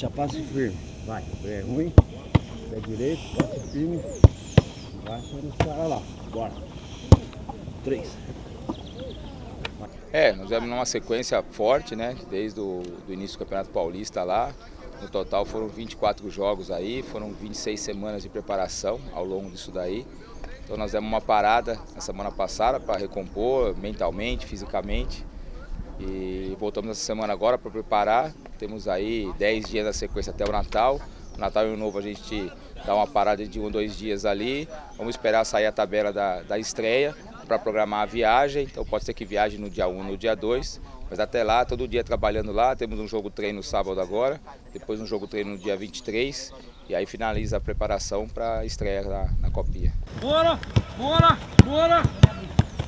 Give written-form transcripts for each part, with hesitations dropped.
passe firme. Vai, é ruim. Pé direito, passe firme. Vai nos caras lá. Bora. 3. Nós vamos numa sequência forte, né? Desde o início do Campeonato Paulista lá. No total foram 24 jogos aí, foram 26 semanas de preparação ao longo disso daí. Então nós demos uma parada na semana passada para recompor mentalmente, fisicamente. E voltamos essa semana agora para preparar. Temos aí 10 dias na sequência até o Natal. O Natal e o Ano Novo a gente dá uma parada de 1 ou 2 dias ali. Vamos esperar sair a tabela da estreia para programar a viagem. Então pode ser que viaje no dia 1, no dia 2. Mas até lá, todo dia trabalhando lá. Temos um jogo treino sábado agora. Depois um jogo treino no dia 23. E aí finaliza a preparação para a estreia na Copinha. Bora, bora, bora.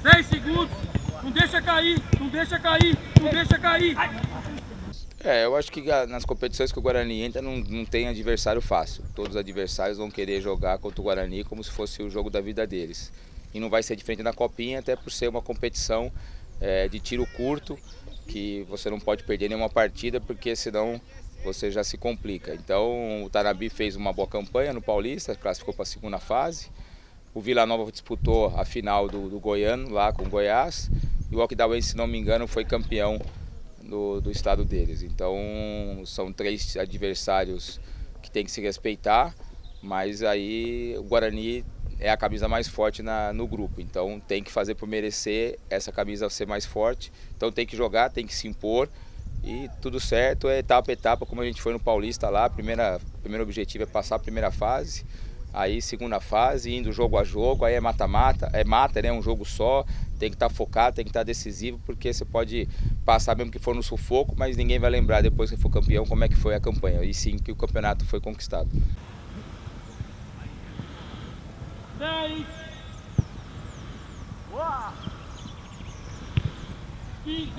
10 segundos. Não deixa cair, não deixa cair, não deixa cair. Eu acho que nas competições que o Guarani entra não tem adversário fácil. Todos os adversários vão querer jogar contra o Guarani como se fosse o jogo da vida deles. E não vai ser diferente na Copinha, até por ser uma competição de tiro curto, que você não pode perder nenhuma partida, porque senão você já se complica. Então o Tanabe fez uma boa campanha no Paulista, classificou para a segunda fase. O Vila Nova disputou a final do Goiano lá com o Goiás. E o Okdawense, se não me engano, foi campeão do estado deles. Então são 3 adversários que tem que se respeitar, mas aí o Guarani é a camisa mais forte no grupo, então tem que fazer por merecer essa camisa ser mais forte. Então tem que jogar, tem que se impor e tudo certo, é etapa a etapa, como a gente foi no Paulista lá. Primeiro objetivo é passar a primeira fase, aí segunda fase, indo jogo a jogo, aí é mata-mata, né, um jogo só. Tem que estar focado, tem que estar decisivo, porque você pode passar mesmo que for no sufoco, mas ninguém vai lembrar depois que for campeão como é que foi a campanha, e sim que o campeonato foi conquistado. 10. 15.